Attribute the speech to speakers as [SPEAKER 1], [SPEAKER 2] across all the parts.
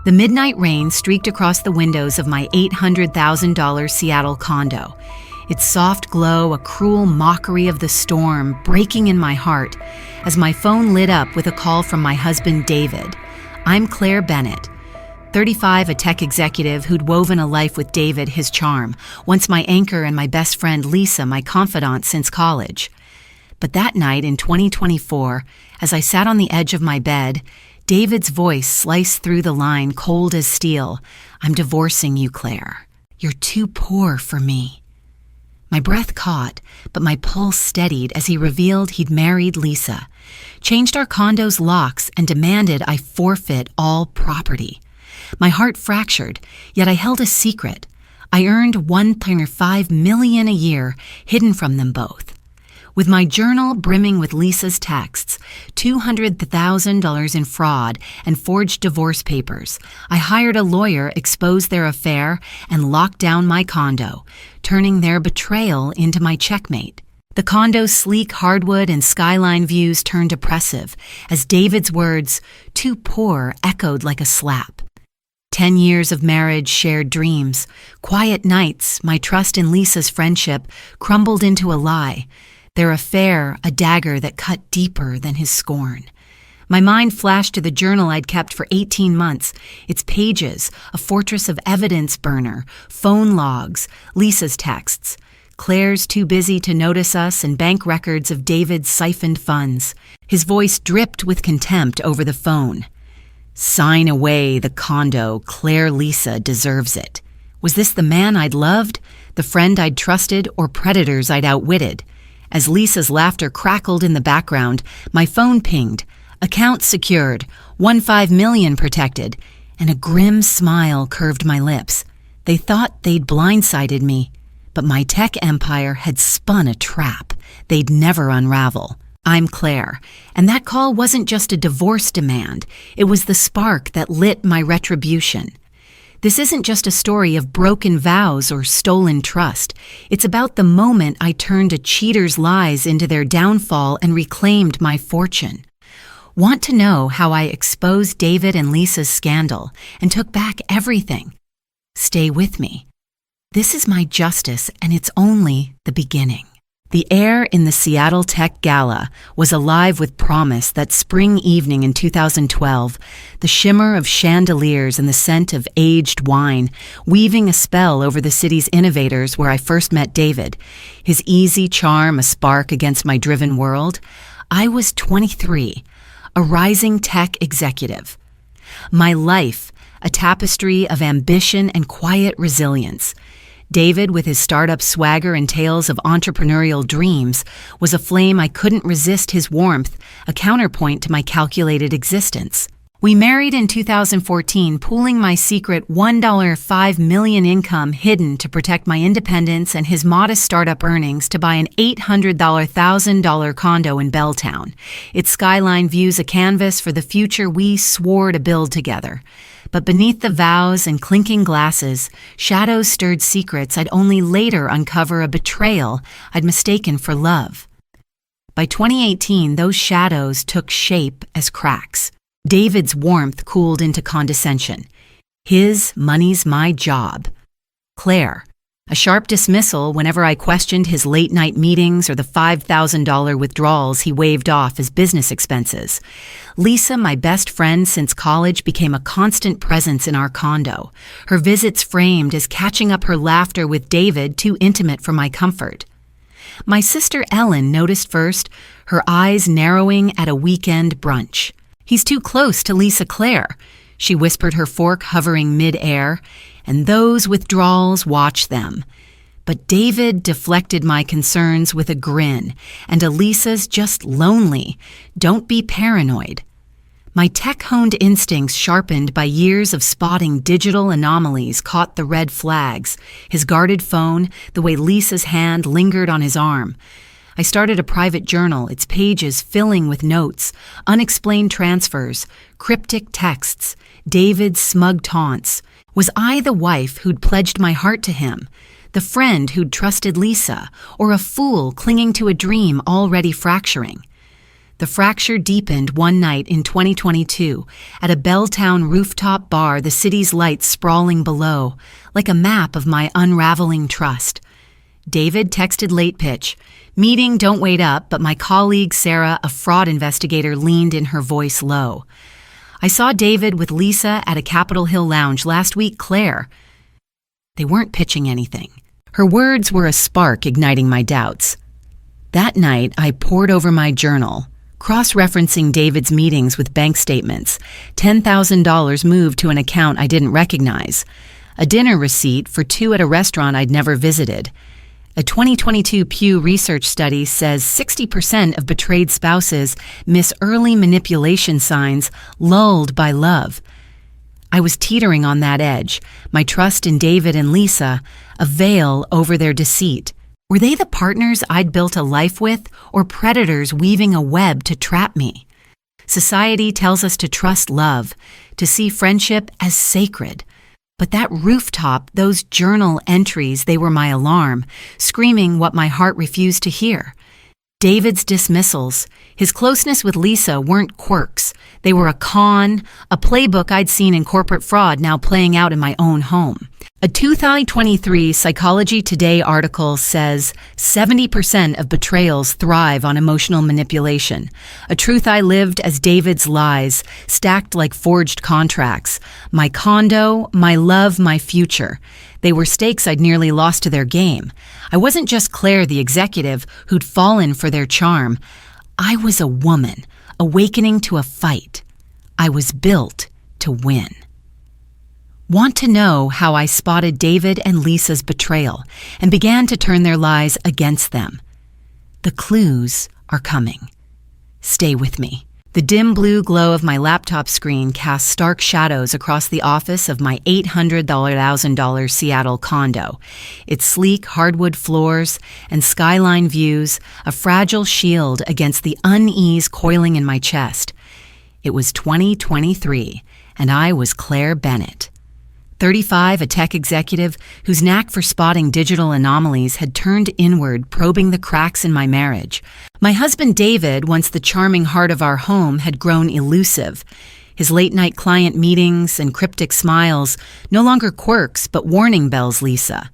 [SPEAKER 1] The midnight rain streaked across the windows of my $800,000 Seattle condo. Its soft glow a cruel mockery of the storm breaking in my heart as my phone lit up with a call from my husband, David. I'm Claire Bennett, 35, a tech executive who'd woven a life with David, his charm, once my anchor, and my best friend, Lisa, my confidant since college. But that night in 2024, as I sat on the edge of my bed, David's voice sliced through the line cold as steel. I'm divorcing you, Claire. You're too poor for me. My breath caught, but my pulse steadied as he revealed he'd married Lisa, changed our condo's locks, and demanded I forfeit all property. My heart fractured, yet I held a secret. I earned $1.5 million a year, hidden from them both. With my journal brimming with Lisa's texts, $200,000 in fraud, and forged divorce papers, I hired a lawyer, exposed their affair, and locked down my condo, turning their betrayal into my checkmate. The condo's sleek hardwood and skyline views turned oppressive as David's words, "too poor," echoed like a slap. 10 years of marriage, shared dreams, quiet nights, my trust in Lisa's friendship crumbled into a lie. Their affair, a dagger that cut deeper than his scorn. My mind flashed to the journal I'd kept for 18 months, its pages, a fortress of evidence burner, phone logs, Lisa's texts, Claire's too busy to notice us, and bank records of David's siphoned funds. His voice dripped with contempt over the phone. Sign away the condo. Claire Lisa deserves it. Was this the man I'd loved, the friend I'd trusted, or predators I'd outwitted? As Lisa's laughter crackled in the background, my phone pinged. Account secured, $1.5 million protected, and a grim smile curved my lips. They thought they'd blindsided me, but my tech empire had spun a trap they'd never unravel. I'm Claire, and that call wasn't just a divorce demand. It was the spark that lit my retribution. This isn't just a story of broken vows or stolen trust. It's about the moment I turned a cheater's lies into their downfall and reclaimed my fortune. Want to know how I exposed David and Lisa's scandal and took back everything? Stay with me. This is my justice, and it's only the beginning. The air in the Seattle Tech Gala was alive with promise that spring evening in 2012, the shimmer of chandeliers and the scent of aged wine, weaving a spell over the city's innovators where I first met David, his easy charm a spark against my driven world. I was 23, a rising tech executive. My life, a tapestry of ambition and quiet resilience. David, with his startup swagger and tales of entrepreneurial dreams, was a flame I couldn't resist his warmth, a counterpoint to my calculated existence. We married in 2014, pooling my secret $1.5 million income hidden to protect my independence and his modest startup earnings to buy an $800,000 condo in Belltown. Its skyline views a canvas for the future we swore to build together. But beneath the vows and clinking glasses, shadows stirred secrets I'd only later uncover a betrayal I'd mistaken for love. By 2018, those shadows took shape as cracks. David's warmth cooled into condescension. His money's my job. Claire, a sharp dismissal whenever I questioned his late-night meetings or the $5,000 withdrawals he waved off as business expenses. Lisa, my best friend since college, became a constant presence in our condo, her visits framed as catching up her laughter with David, too intimate for my comfort. My sister Ellen noticed first, her eyes narrowing at a weekend brunch. "He's too close to Lisa Claire," she whispered, her fork hovering mid-air, and those withdrawals watched them. But David deflected my concerns with a grin, and Elisa's just lonely. Don't be paranoid. My tech-honed instincts, sharpened by years of spotting digital anomalies, caught the red flags, his guarded phone, the way Lisa's hand lingered on his arm. I started a private journal, its pages filling with notes, unexplained transfers, cryptic texts, David's smug taunts. Was I the wife who'd pledged my heart to him, the friend who'd trusted Lisa, or a fool clinging to a dream already fracturing? The fracture deepened one night in 2022 at a Belltown rooftop bar, the city's lights sprawling below, like a map of my unraveling trust. David texted late pitch, "Meeting, don't wait up," but my colleague Sarah, a fraud investigator, leaned in, her voice low. "I saw David with Lisa at a Capitol Hill lounge last week, Claire." They weren't pitching anything. Her words were a spark igniting my doubts. That night, I pored over my journal, cross-referencing David's meetings with bank statements. $10,000 moved to an account I didn't recognize. A dinner receipt for two at a restaurant I'd never visited. A 2022 Pew Research study says 60% of betrayed spouses miss early manipulation signs lulled by love. I was teetering on that edge, my trust in David and Lisa a veil over their deceit. Were they the partners I'd built a life with, or predators weaving a web to trap me? Society tells us to trust love, to see friendship as sacred. But that rooftop, those journal entries, they were my alarm, screaming what my heart refused to hear. David's dismissals, his closeness with Lisa weren't quirks. They were a con, a playbook I'd seen in corporate fraud now playing out in my own home. A 2023 Psychology Today article says 70% of betrayals thrive on emotional manipulation. A truth I lived as David's lies, stacked like forged contracts. My condo, my love, my future. They were stakes I'd nearly lost to their game. I wasn't just Claire, the executive, who'd fallen for their charm. I was a woman, awakening to a fight. I was built to win. Want to know how I spotted David and Lisa's betrayal and began to turn their lies against them? The clues are coming. Stay with me. The dim blue glow of my laptop screen casts stark shadows across the office of my $800,000 Seattle condo. Its sleek hardwood floors and skyline views, a fragile shield against the unease coiling in my chest. It was 2023, and I was Claire Bennett. 35, a tech executive whose knack for spotting digital anomalies had turned inward, probing the cracks in my marriage. My husband David, once the charming heart of our home, had grown elusive. His late-night client meetings and cryptic smiles, no longer quirks, but warning bells, Lisa.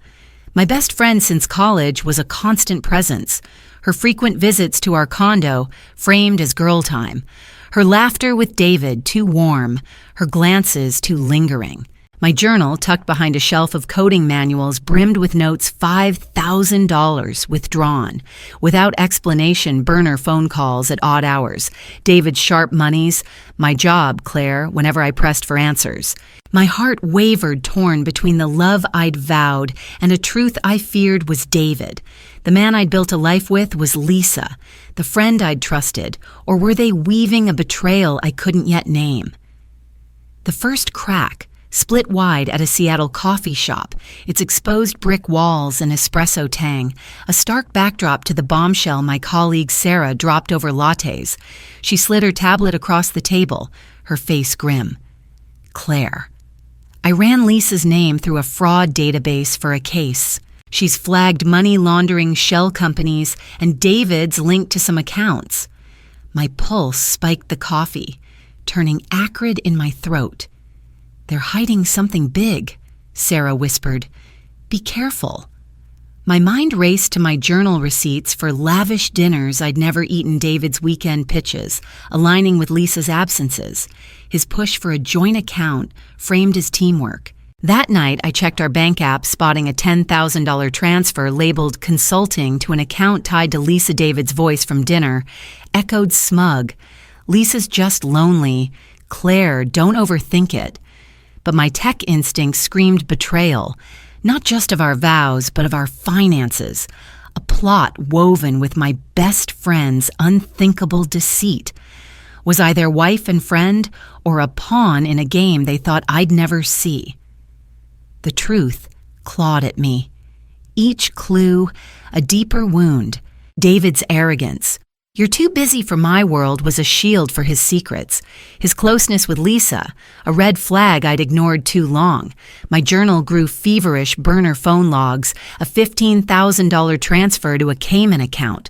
[SPEAKER 1] My best friend since college was a constant presence. Her frequent visits to our condo, framed as girl time. Her laughter with David, too warm. Her glances, too lingering. My journal, tucked behind a shelf of coding manuals, brimmed with notes $5,000 withdrawn. Without explanation, burner phone calls at odd hours. David's sharp moneys. My job, Claire, whenever I pressed for answers. My heart wavered, torn between the love I'd vowed and a truth I feared was David. The man I'd built a life with was Lisa, the friend I'd trusted, or were they weaving a betrayal I couldn't yet name? The first crack, split wide at a Seattle coffee shop, its exposed brick walls and espresso tang, a stark backdrop to the bombshell my colleague Sarah dropped over lattes. She slid her tablet across the table, her face grim. Claire. I ran Lisa's name through a fraud database for a case. She's flagged money laundering shell companies and David's linked to some accounts. My pulse spiked the coffee, turning acrid in my throat. "They're hiding something big," Sarah whispered. "Be careful." My mind raced to my journal receipts for lavish dinners I'd never eaten, David's weekend pitches, aligning with Lisa's absences, his push for a joint account framed as teamwork. That night, I checked our bank app, spotting a $10,000 transfer labeled consulting to an account tied to Lisa David's voice from dinner, echoed smug. "Lisa's just lonely. Claire, don't overthink it." But my tech instinct screamed betrayal, not just of our vows, but of our finances, a plot woven with my best friend's unthinkable deceit. Was I their wife and friend, or a pawn in a game they thought I'd never see? The truth clawed at me. Each clue, a deeper wound. David's arrogance. "You're too busy for my world" was a shield for his secrets. His closeness with Lisa, a red flag I'd ignored too long. My journal grew feverish, burner phone logs, a $15,000 transfer to a Cayman account.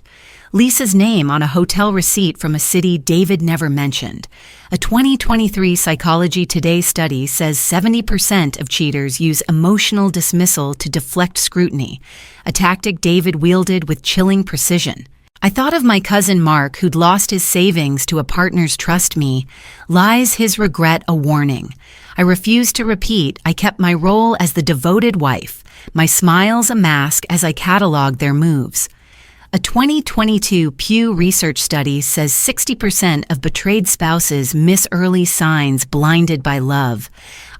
[SPEAKER 1] Lisa's name on a hotel receipt from a city David never mentioned. A 2023 Psychology Today study says 70% of cheaters use emotional dismissal to deflect scrutiny, a tactic David wielded with chilling precision. I thought of my cousin Mark, who'd lost his savings to a partner's trust me. Lies his regret a warning? I refused to repeat. I kept my role as the devoted wife, my smiles a mask as I cataloged their moves. A 2022 Pew Research study says 60% of betrayed spouses miss early signs blinded by love.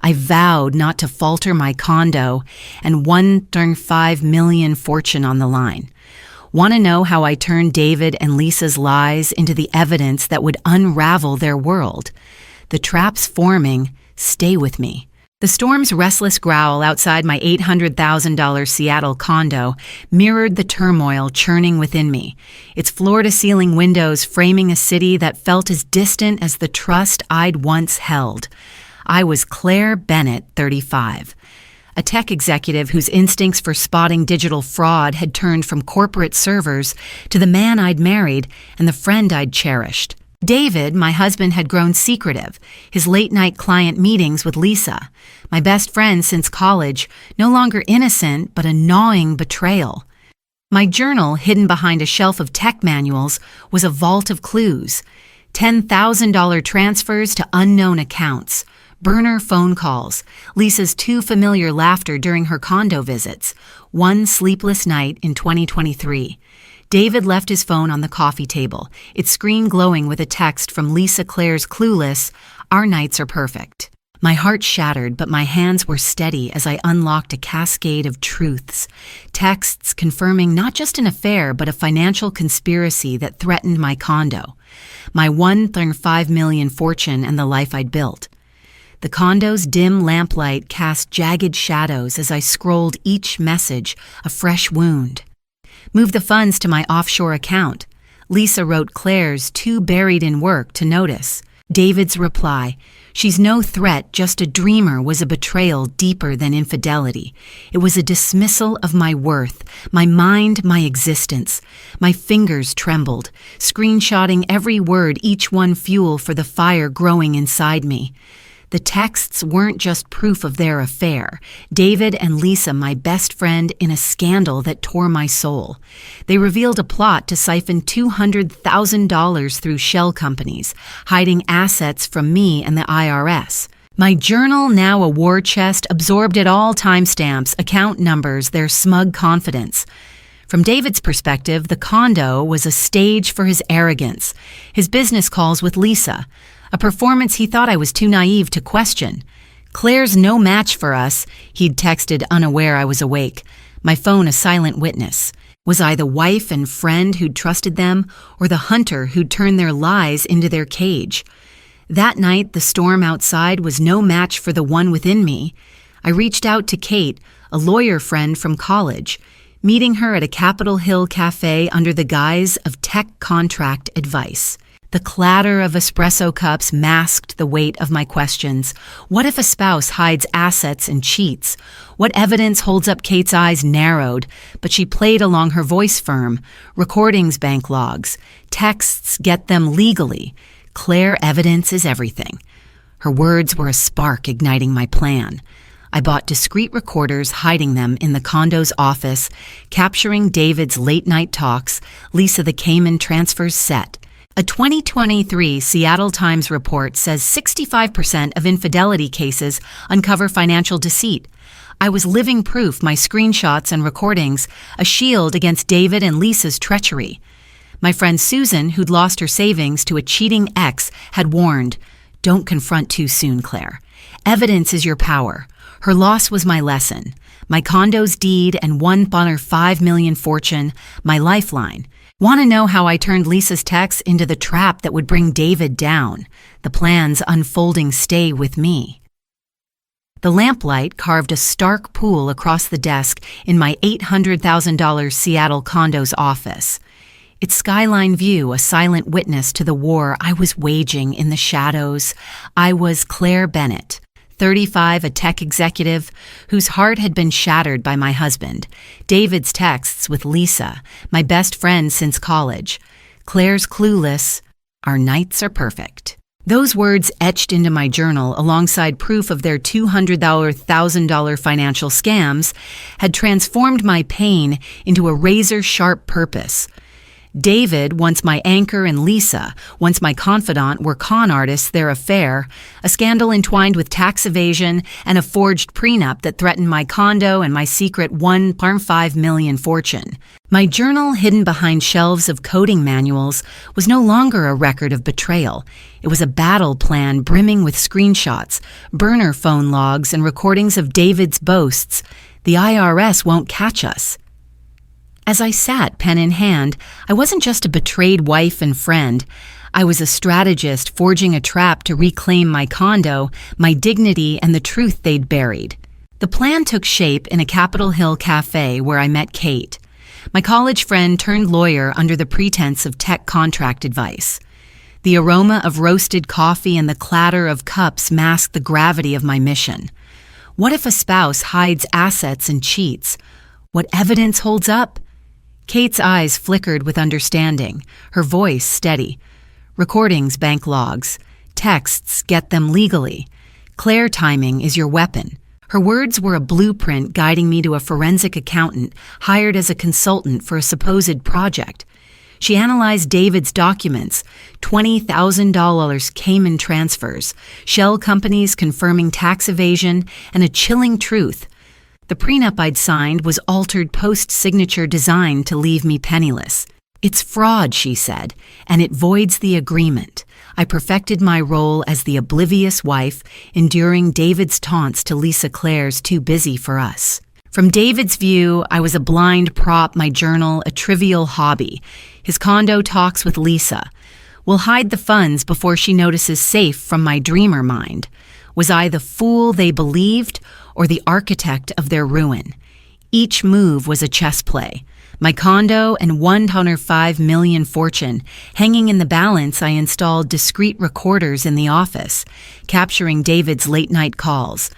[SPEAKER 1] I vowed not to falter my condo and $1.5 million fortune on the line. Want to know how I turned David and Lisa's lies into the evidence that would unravel their world? The trap's forming. Stay with me. The storm's restless growl outside my $800,000 Seattle condo mirrored the turmoil churning within me, its floor-to-ceiling windows framing a city that felt as distant as the trust I'd once held. I was Claire Bennett, 35. A tech executive whose instincts for spotting digital fraud had turned from corporate servers to the man I'd married and the friend I'd cherished. David, my husband, had grown secretive, his late-night client meetings with Lisa, my best friend since college, no longer innocent but a gnawing betrayal. My journal, hidden behind a shelf of tech manuals, was a vault of clues. $10,000 transfers to unknown accounts, burner phone calls, Lisa's too familiar laughter during her condo visits, one sleepless night in 2023. David left his phone on the coffee table, its screen glowing with a text from Lisa Claire's clueless, "Our nights are perfect." My heart shattered, but my hands were steady as I unlocked a cascade of truths, texts confirming not just an affair but a financial conspiracy that threatened my condo, my $1.5 million fortune and the life I'd built. The condo's dim lamplight cast jagged shadows as I scrolled each message, a fresh wound. Move the funds to my offshore account. Lisa wrote Claire's, too buried in work to notice. David's reply, "She's no threat, just a dreamer," was a betrayal deeper than infidelity. It was a dismissal of my worth, my mind, my existence. My fingers trembled, screenshotting every word, each one fuel for the fire growing inside me. The texts weren't just proof of their affair. David and Lisa, my best friend, in a scandal that tore my soul. They revealed a plot to siphon $200,000 through shell companies, hiding assets from me and the IRS. My journal, now a war chest, absorbed it all: timestamps, account numbers, their smug confidence. From David's perspective, the condo was a stage for his arrogance, his business calls with Lisa, a performance he thought I was too naive to question. "Claire's no match for us," he'd texted, unaware I was awake, my phone a silent witness. Was I the wife and friend who'd trusted them, or the hunter who'd turned their lies into their cage? That night, the storm outside was no match for the one within me. I reached out to Kate, a lawyer friend from college, meeting her at a Capitol Hill cafe under the guise of tech contract advice. The clatter of espresso cups masked the weight of my questions. What if a spouse hides assets and cheats? What evidence holds up? Kate's eyes narrowed, but she played along, her voice firm. Recordings, bank logs, texts, get them legally. Claire, evidence is everything. Her words were a spark igniting my plan. I bought discreet recorders, hiding them in the condo's office, capturing David's late-night talks, Lisa the Cayman transfers set. A 2023 Seattle Times report says 65% of infidelity cases uncover financial deceit. I was living proof, my screenshots and recordings, a shield against David and Lisa's treachery. My friend Susan, who'd lost her savings to a cheating ex, had warned, "Don't confront too soon, Claire. Evidence is your power." Her loss was my lesson. My condo's deed and $1.5 million fortune, my lifeline. Want to know how I turned Lisa's texts into the trap that would bring David down? The plan's unfolding. Stay with me. The lamplight carved a stark pool across the desk in my $800,000 Seattle condo's office. Its skyline view, a silent witness to the war I was waging in the shadows. I was Claire Bennett, 35, a tech executive whose heart had been shattered by my husband. David's texts with Lisa, my best friend since college. Claire's clueless, our nights are perfect. Those words etched into my journal alongside proof of their $200,000, $1,000 financial scams had transformed my pain into a razor-sharp purpose. David, once my anchor, and Lisa, once my confidant, were con artists, their affair, a scandal entwined with tax evasion and a forged prenup that threatened my condo and my secret $1.5 million fortune. My journal, hidden behind shelves of coding manuals, was no longer a record of betrayal. It was a battle plan brimming with screenshots, burner phone logs, and recordings of David's boasts. The IRS won't catch us. As I sat, pen in hand, I wasn't just a betrayed wife and friend. I was a strategist forging a trap to reclaim my condo, my dignity, and the truth they'd buried. The plan took shape in a Capitol Hill cafe where I met Kate, my college friend turned lawyer under the pretense of tech contract advice. The aroma of roasted coffee and the clatter of cups masked the gravity of my mission. What if a spouse hides assets and cheats? What evidence holds up? Kate's eyes flickered with understanding, her voice steady. Recordings, bank logs. Texts, get them legally. Claire timing is your weapon. Her words were a blueprint guiding me to a forensic accountant hired as a consultant for a supposed project. She analyzed David's documents, $20,000 Cayman transfers, shell companies confirming tax evasion, and a chilling truth. The prenup I'd signed was altered post-signature designed to leave me penniless. It's fraud, she said, and it voids the agreement. I perfected my role as the oblivious wife, enduring David's taunts to Lisa Claire's too busy for us. From David's view, I was a blind prop, my journal, a trivial hobby. His condo talks with Lisa. We'll hide the funds before she notices safe from my dreamer mind. Was I the fool they believed, or the architect of their ruin? Each move was a chess play. My condo and $105 million fortune. Hanging in the balance, I installed discreet recorders in the office, capturing David's late-night calls.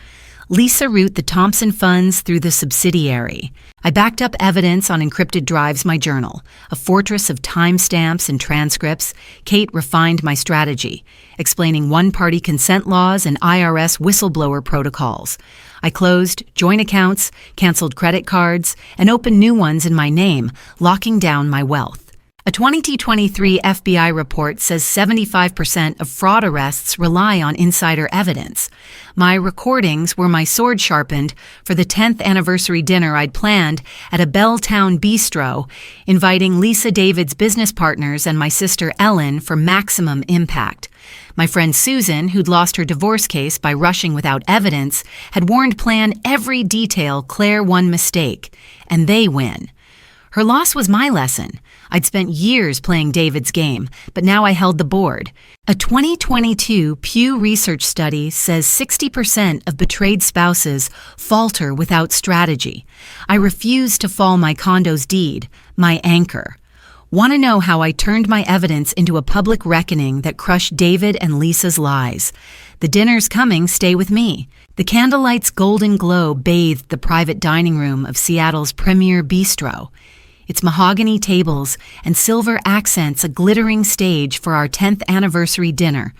[SPEAKER 1] Lisa route the Thompson funds through the subsidiary. I backed up evidence on encrypted drives, my journal, a fortress of timestamps and transcripts. Kate refined my strategy, explaining one-party consent laws and IRS whistleblower protocols. I closed joint accounts, canceled credit cards, and opened new ones in my name, locking down my wealth. A 2023 FBI report says 75% of fraud arrests rely on insider evidence. My recordings were my sword sharpened for the 10th anniversary dinner I'd planned at a Belltown bistro, inviting Lisa David's business partners and my sister Ellen for maximum impact. My friend Susan, who'd lost her divorce case by rushing without evidence, had warned plan every detail Claire one mistake, and they win. Her loss was my lesson. I'd spent years playing David's game, but now I held the board. A 2022 Pew Research study says 60% of betrayed spouses falter without strategy. I refused to fall my condo's deed, my anchor. Want to know how I turned my evidence into a public reckoning that crushed David and Lisa's lies? The dinner's coming, stay with me. The candlelight's golden glow bathed the private dining room of Seattle's premier bistro. Its mahogany tables and silver accents a glittering stage for our 10th anniversary dinner,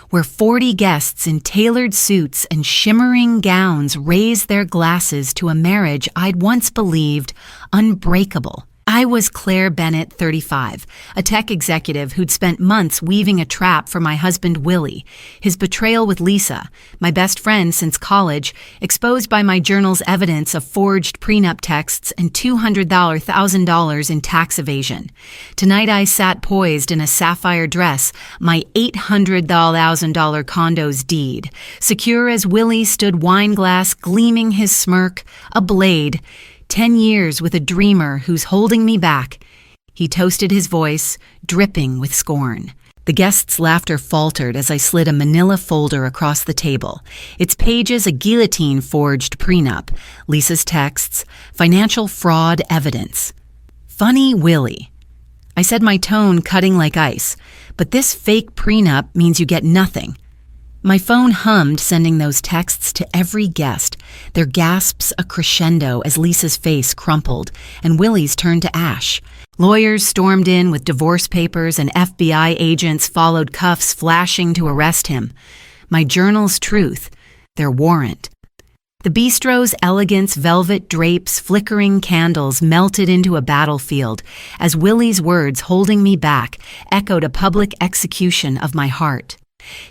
[SPEAKER 1] where 40 guests in tailored suits and shimmering gowns raised their glasses to a marriage I'd once believed unbreakable. I was Claire Bennett, 35, a tech executive who'd spent months weaving a trap for my husband Willie, his betrayal with Lisa, my best friend since college, exposed by my journal's evidence of forged prenup texts and $200,000, $1,000 in tax evasion. Tonight I sat poised in a sapphire dress, my $800,000 condo's deed, secure as Willie stood wineglass gleaming his smirk, a blade. 10 years with a dreamer who's holding me back. He toasted his voice, dripping with scorn. The guests' laughter faltered as I slid a manila folder across the table. Its pages a guillotine-forged prenup, Lisa's texts, financial fraud evidence. Funny Willie. I said, my tone cutting like ice, but this fake prenup means you get nothing. My phone hummed, sending those texts to every guest, their gasps a crescendo as Lisa's face crumpled and Willie's turned to ash. Lawyers stormed in with divorce papers and FBI agents followed, cuffs flashing to arrest him. My journal's truth, their warrant. The bistro's elegance, velvet drapes, flickering candles melted into a battlefield as Willie's words holding me back echoed a public execution of my heart.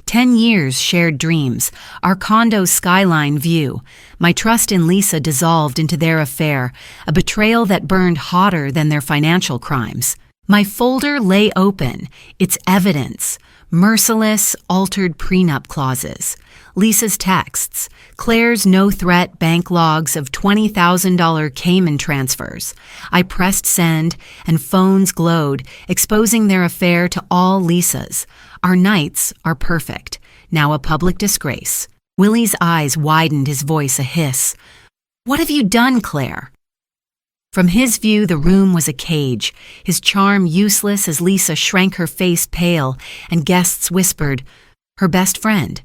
[SPEAKER 1] 10 years shared dreams, our condo's skyline view. My trust in Lisa dissolved into their affair, a betrayal that burned hotter than their financial crimes. My folder lay open, its evidence, merciless, altered prenup clauses, Lisa's texts, Claire's no-threat bank logs of $20,000 Cayman transfers. I pressed send, and phones glowed, exposing their affair to all Lisa's. Our nights are perfect, now a public disgrace. Willie's eyes widened, his voice a hiss. "What have you done, Claire?" From his view, the room was a cage, his charm useless as Lisa shrank, her face pale, and guests whispered, "Her best friend."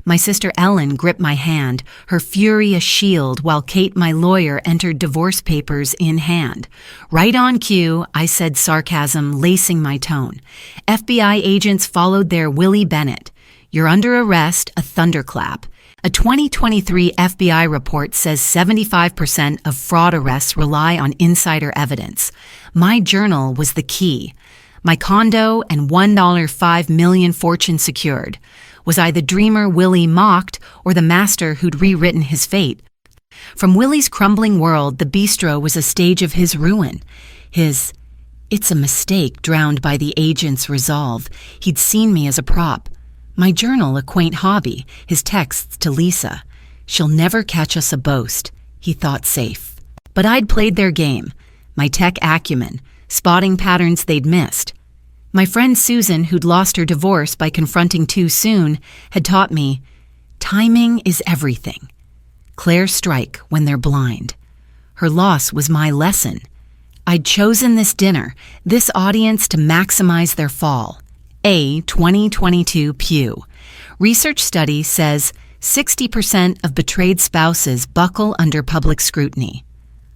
[SPEAKER 1] My sister Ellen gripped my hand, her fury a shield, while Kate, my lawyer, entered divorce papers in hand. Right on cue, I said, sarcasm lacing my tone. FBI agents followed their Willie Bennett. "You're under arrest," a thunderclap. A 2023 FBI report says 75% of fraud arrests rely on insider evidence. My journal was the key. My condo and $1.5 million fortune secured. Was I the dreamer Willie mocked or the master who'd rewritten his fate? From Willie's crumbling world, the bistro was a stage of his ruin. His "it's a mistake" drowned by the agent's resolve. He'd seen me as a prop. My journal a quaint hobby, his texts to Lisa. "She'll never catch us a boast," he thought safe. But I'd played their game, my tech acumen, spotting patterns they'd missed. My friend Susan, who'd lost her divorce by confronting too soon, had taught me, timing is everything. Claire's strike when they're blind. Her loss was my lesson. I'd chosen this dinner, this audience to maximize their fall. A 2022 Pew. Research study says 60% of betrayed spouses buckle under public scrutiny.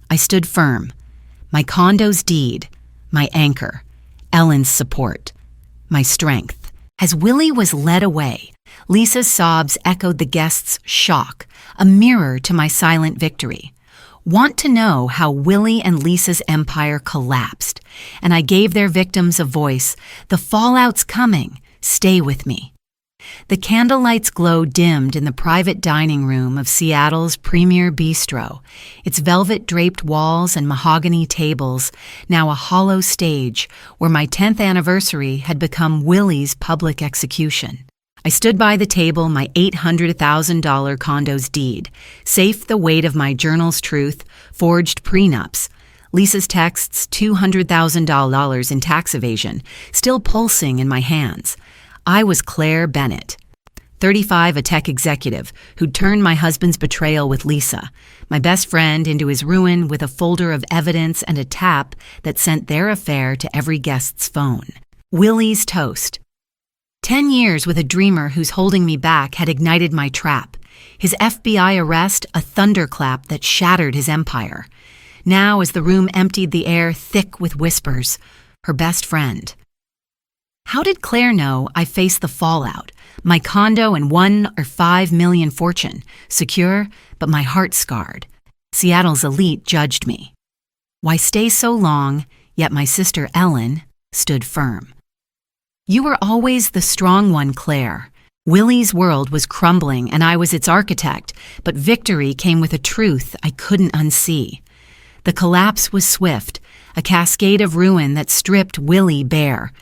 [SPEAKER 1] I stood firm. My condo's deed, my anchor. Ellen's support, my strength. As Willie was led away, Lisa's sobs echoed the guests' shock, a mirror to my silent victory. Want to know how Willie and Lisa's empire collapsed, and I gave their victims a voice. The fallout's coming. Stay with me. The candlelight's glow dimmed in the private dining room of Seattle's premier bistro, its velvet-draped walls and mahogany tables, now a hollow stage where my 10th anniversary had become Willie's public execution. I stood by the table, my $800,000 condo's deed, safe the weight of my journal's truth, forged prenups, Lisa's texts, $200,000 in tax evasion, still pulsing in my hands. I was Claire Bennett, 35, a tech executive who'd turned my husband's betrayal with Lisa, my best friend, into his ruin with a folder of evidence and a tap that sent their affair to every guest's phone. Willie's toast. 10 years with a dreamer who's holding me back had ignited my trap. His FBI arrest, a thunderclap that shattered his empire. Now, as the room emptied, the air thick with whispers, her best friend. How did Claire know I faced the fallout? My condo and $1.5 million fortune, secure, but my heart scarred. Seattle's elite judged me. Why stay so long, yet my sister Ellen stood firm. You were always the strong one, Claire. Willie's world was crumbling and I was its architect, but victory came with a truth I couldn't unsee. The collapse was swift, a cascade of ruin that stripped Willie bare.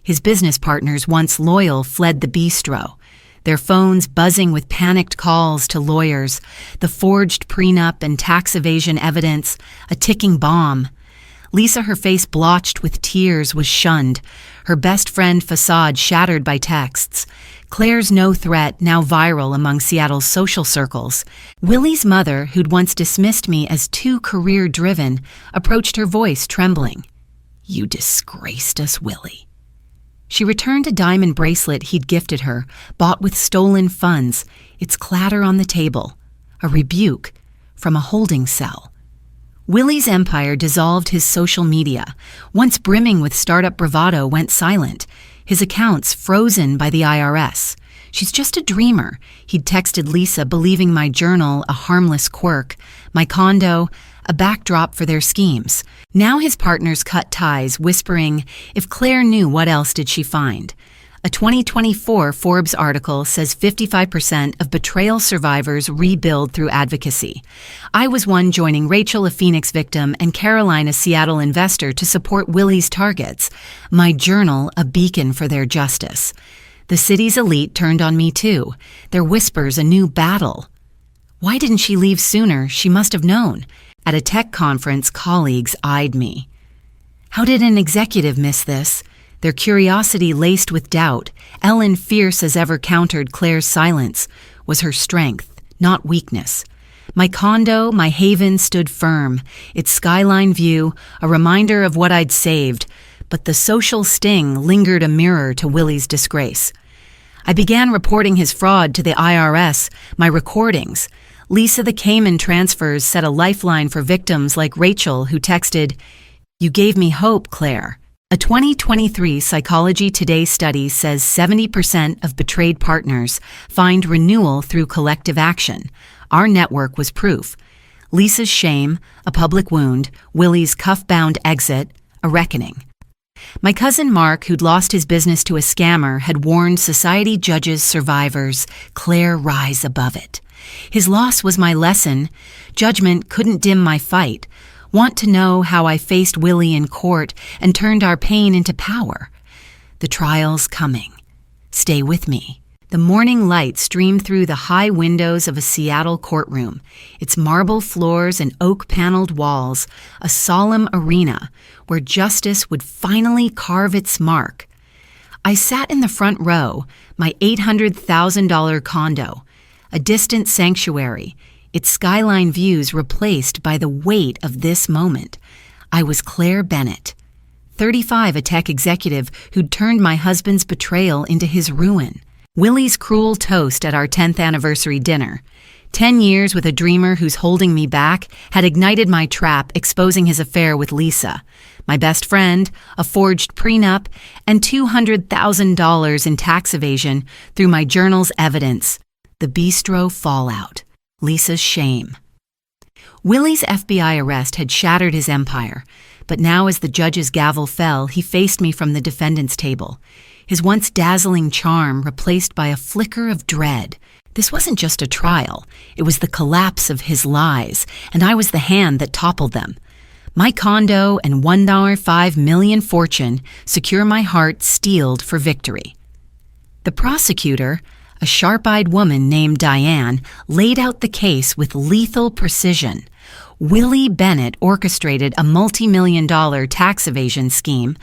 [SPEAKER 1] His business partners, once loyal, fled the bistro, their phones buzzing with panicked calls to lawyers, the forged prenup and tax evasion evidence, a ticking bomb. Lisa, her face blotched with tears, was shunned, her best friend facade shattered by texts. Claire's no threat, now viral among Seattle's social circles. Willie's mother, who'd once dismissed me as too career-driven, approached, her voice trembling. "You disgraced us, Willie." She returned a diamond bracelet he'd gifted her, bought with stolen funds, its clatter on the table, a rebuke from a holding cell. Willie's empire dissolved his social media. Once brimming with startup bravado, went silent, his accounts frozen by the IRS. She's just a dreamer, he'd texted Lisa, believing my journal a harmless quirk, my condo a backdrop for their schemes. Now his partners cut ties, whispering, if Claire knew, what else did she find? A 2024 Forbes article says 55% of betrayal survivors rebuild through advocacy. I was one, joining Rachel, a Phoenix victim, and Caroline, a Seattle investor, to support Willie's targets. My journal, a beacon for their justice. The city's elite turned on me too, their whispers a new battle. Why didn't she leave sooner? She must have known. At a tech conference, colleagues eyed me. How did an executive miss this? Their curiosity laced with doubt. Ellen, fierce as ever, countered Claire's silence. Was her strength, not weakness. My condo, my haven, stood firm, its skyline view a reminder of what I'd saved, but the social sting lingered, a mirror to Willie's disgrace. I began reporting his fraud to the IRS, my recordings. Lisa, the Cayman transfers, set a lifeline for victims like Rachel, who texted, "You gave me hope, Claire." A 2023 Psychology Today study says 70% of betrayed partners find renewal through collective action. Our network was proof. Lisa's shame, a public wound; Willie's cuff-bound exit, a reckoning. My cousin Mark, who'd lost his business to a scammer, had warned society judges survivors, Claire, rise above it. His loss was my lesson. Judgment couldn't dim my fight. Want to know how I faced Willie in court and turned our pain into power? The trial's coming. Stay with me. The morning light streamed through the high windows of a Seattle courtroom, its marble floors and oak-paneled walls, a solemn arena where justice would finally carve its mark. I sat in the front row, my $800,000 condo, a distant sanctuary, its skyline views replaced by the weight of this moment. I was Claire Bennett, 35, a tech executive who'd turned my husband's betrayal into his ruin. Willie's cruel toast at our 10th anniversary dinner. 10 years with a dreamer who's holding me back had ignited my trap, exposing his affair with Lisa. My best friend, a forged prenup, and $200,000 in tax evasion through my journal's evidence. The bistro fallout. Lisa's shame. Willie's FBI arrest had shattered his empire, but now as the judge's gavel fell, he faced me from the defendant's table, his once dazzling charm replaced by a flicker of dread. This wasn't just a trial, it was the collapse of his lies, and I was the hand that toppled them. My condo and $1.5 million fortune secure my heart steeled for victory. The prosecutor, a sharp-eyed woman named Diane, laid out the case with lethal precision. Willie Bennett orchestrated a multi-million-dollar tax evasion scheme,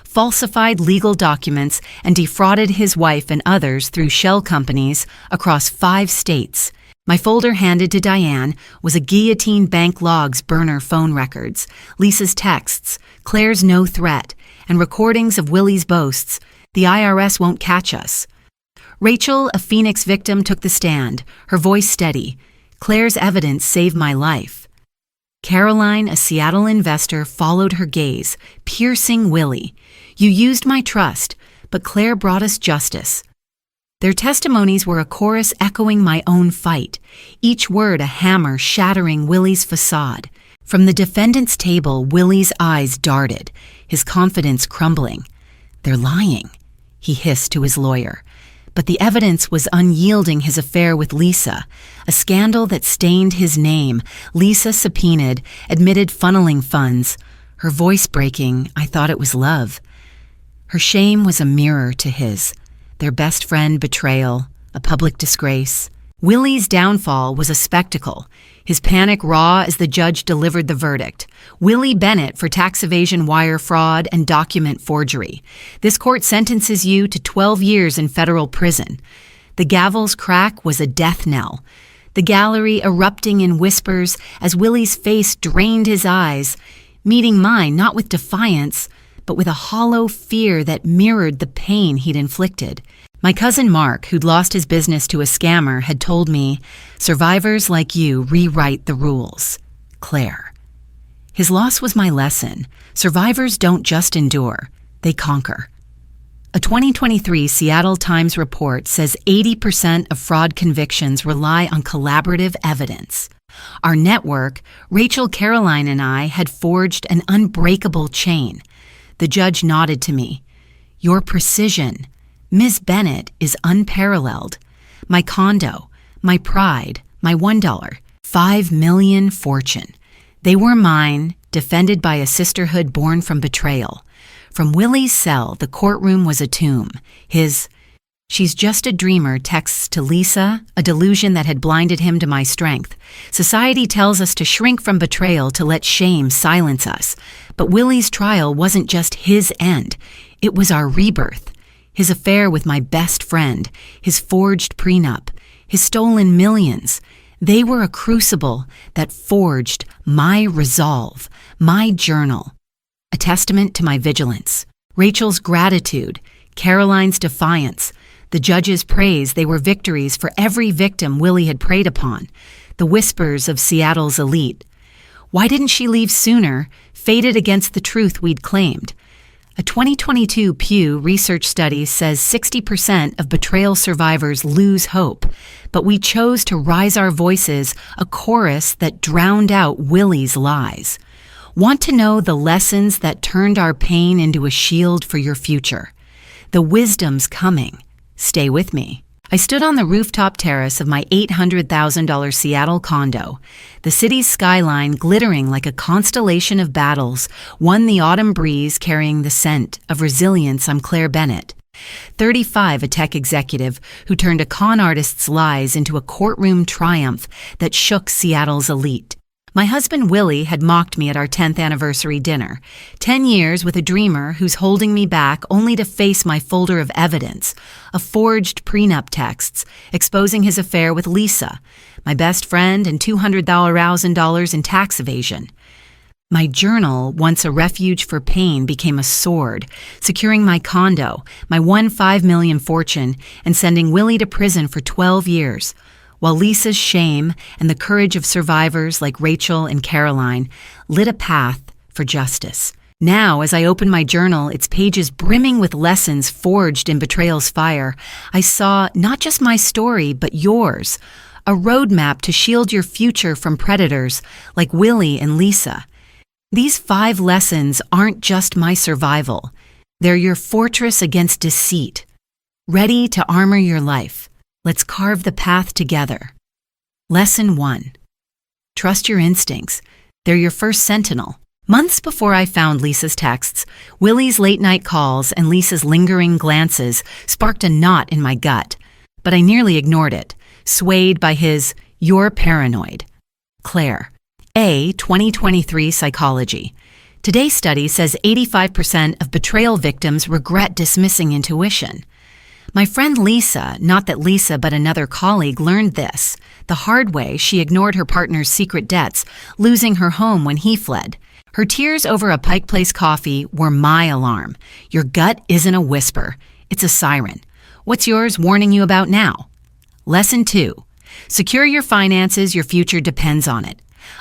[SPEAKER 1] falsified legal documents, and defrauded his wife and others through shell companies across 5 states. My folder handed to Diane was a guillotine bank logs burner phone records, Lisa's texts, Claire's no threat, and recordings of Willie's boasts. The IRS won't catch us. Rachel, a Phoenix victim, took the stand, her voice steady. Claire's evidence saved my life. Caroline, a Seattle investor, followed her gaze, piercing Willie. You used my trust, but Claire brought us justice. Their testimonies were a chorus echoing my own fight, each word a hammer shattering Willie's facade. From the defendant's table, Willie's eyes darted, his confidence crumbling. They're lying, he hissed to his lawyer. But the evidence was unyielding. His affair with Lisa, a scandal that stained his name. Lisa subpoenaed, admitted funneling funds. Her voice breaking, I thought it was love. Her shame was a mirror to his. Their best friend betrayal, a public disgrace. Willie's downfall was a spectacle, his panic raw as the judge delivered the verdict. Willie Bennett for tax evasion, wire fraud, and document forgery. This court sentences you to 12 years in federal prison. The gavel's crack was a death knell. The gallery erupting in whispers as Willie's face drained his eyes, meeting mine not with defiance, but with a hollow fear that mirrored the pain he'd inflicted. My cousin Mark, who'd lost his business to a scammer, had told me, "Survivors like you rewrite the rules." Claire. His loss was my lesson. Survivors don't just endure, they conquer. A 2023 Seattle Times report says 80% of fraud convictions rely on collaborative evidence. Our network, Rachel, Caroline, and I had forged an unbreakable chain. The judge nodded to me. "Your precision, Ms. Bennett, is unparalleled. My condo, my pride, my $1, $5 million fortune. They were mine, defended by a sisterhood born from betrayal. From Willie's cell, the courtroom was a tomb. His, 'She's just a dreamer' texts to Lisa, a delusion that had blinded him to my strength. Society tells us to shrink from betrayal, to let shame silence us. But Willie's trial wasn't just his end. It was our rebirth. His affair with my best friend, his forged prenup, his stolen millions. They were a crucible that forged my resolve, my journal. A testament to my vigilance. Rachel's gratitude, Caroline's defiance, the judge's praise. They were victories for every victim Willie had preyed upon. The whispers of Seattle's elite. Why didn't she leave sooner? Fated against the truth we'd claimed. A 2022 Pew Research study says 60% of betrayal survivors lose hope, but we chose to rise our voices, a chorus that drowned out Willie's lies. Want to know the lessons that turned our pain into a shield for your future? The wisdom's coming. Stay with me. I stood on the rooftop terrace of my $800,000 Seattle condo, the city's skyline glittering like a constellation of battles, one the autumn breeze carrying the scent of resilience. I'm Claire Bennett, 35, a tech executive who turned a con artist's lies into a courtroom triumph that shook Seattle's elite. My husband Willie had mocked me at our 10th anniversary dinner. 10 years with a dreamer who's holding me back only to face my folder of evidence, of forged prenup texts, exposing his affair with Lisa, my best friend, and $200,000 in tax evasion. My journal, once a refuge for pain, became a sword, securing my condo, my $5 million fortune, and sending Willie to prison for 12 years. While Lisa's shame and the courage of survivors like Rachel and Caroline lit a path for justice. Now, as I open my journal, its pages brimming with lessons forged in betrayal's fire, I saw not just my story, but yours, a roadmap to shield your future from predators like Willie and Lisa. These 5 lessons aren't just my survival. They're your fortress against deceit, ready to armor your life. Let's carve the path together. Lesson 1. Trust your instincts. They're your first sentinel. Months before I found Lisa's texts, Willie's late-night calls and Lisa's lingering glances sparked a knot in my gut. But I nearly ignored it, swayed by his, "You're paranoid." Claire. A. 2023 Psychology. Today's study says 85% of betrayal victims regret dismissing intuition. My friend Lisa, not that Lisa but another colleague, learned this. The hard way, she ignored her partner's secret debts, losing her home when he fled. Her tears over a Pike Place coffee were my alarm. Your gut isn't a whisper, it's a siren. What's yours warning you about now? Lesson 2. Secure your finances, your future depends on it.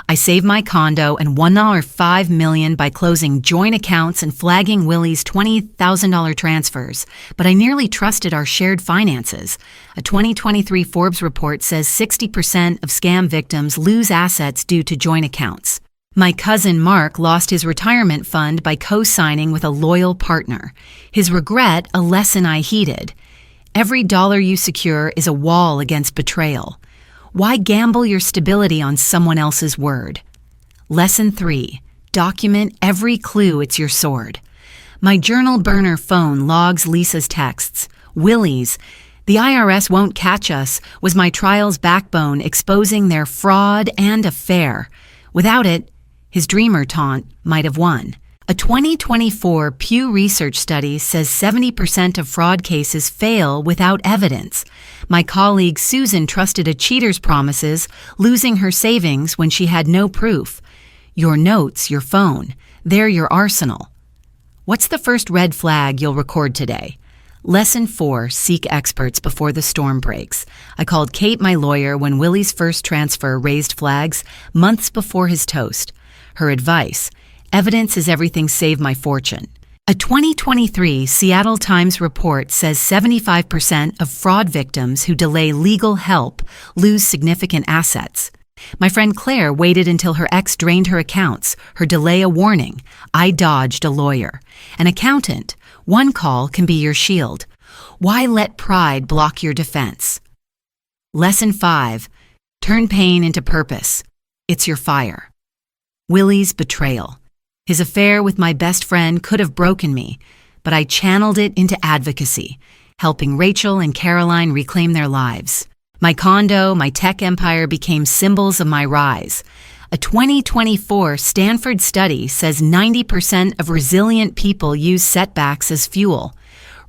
[SPEAKER 1] I saved my condo and $5 million by closing joint accounts and flagging Willie's $20,000 transfers, but I nearly trusted our shared finances. A 2023 Forbes report says 60% of scam victims lose assets due to joint accounts. My cousin Mark lost his retirement fund by co-signing with a loyal partner. His regret, a lesson I heeded. Every dollar you secure is a wall against betrayal. Why gamble your stability on someone else's word? Lesson 3. Document every clue, it's your sword. My journal burner phone logs Lisa's texts. Willie's, "The IRS won't catch us," was my trial's backbone, exposing their fraud and affair. Without it, his dreamer taunt might have won. A 2024 Pew Research study says 70% of fraud cases fail without evidence. My colleague Susan trusted a cheater's promises, losing her savings when she had no proof. Your notes, your phone, they're your arsenal. What's the first red flag you'll record today? Lesson 4, seek experts before the storm breaks. I called Kate, my lawyer, when Willie's first transfer raised flags months before his toast. Her advice: evidence is everything, save my fortune. A 2023 Seattle Times report says 75% of fraud victims who delay legal help lose significant assets. My friend Claire waited until her ex drained her accounts. Her delay a warning. I dodged a lawyer. An accountant. One call can be your shield. Why let pride block your defense? Lesson 5. Turn pain into purpose. It's your fire. Willie's betrayal. His affair with my best friend could have broken me, but I channeled it into advocacy, helping Rachel and Caroline reclaim their lives. My condo, my tech empire became symbols of my rise. A 2024 Stanford study says 90% of resilient people use setbacks as fuel.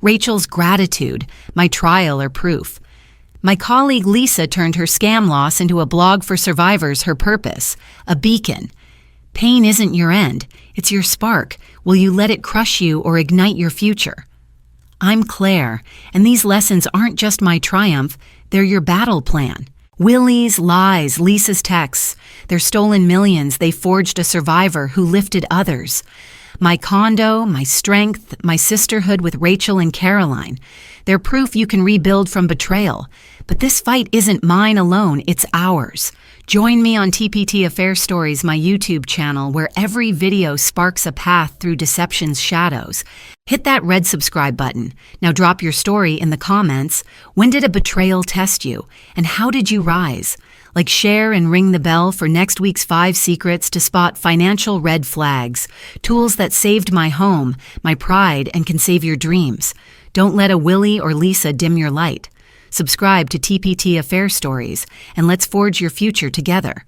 [SPEAKER 1] Rachel's gratitude, my trial, are proof. My colleague Lisa turned her scam loss into a blog for survivors, her purpose, a beacon. Pain isn't your end, it's your spark. Will you let it crush you or ignite your future? I'm Claire, and these lessons aren't just my triumph, they're your battle plan. Willie's lies, Lisa's texts, their stolen millions, they forged a survivor who lifted others. My condo, my strength, my sisterhood with Rachel and Caroline, they're proof you can rebuild from betrayal. But this fight isn't mine alone, it's ours. Join me on TPT Affair Stories, my YouTube channel, where every video sparks a path through deception's shadows. Hit that red subscribe button. Now drop your story in the comments. When did a betrayal test you? And how did you rise? Share and ring the bell for next week's 5 secrets to spot financial red flags. Tools that saved my home, my pride, and can save your dreams. Don't let a Willie or Lisa dim your light. Subscribe to TPT Affair Stories, and let's forge your future together.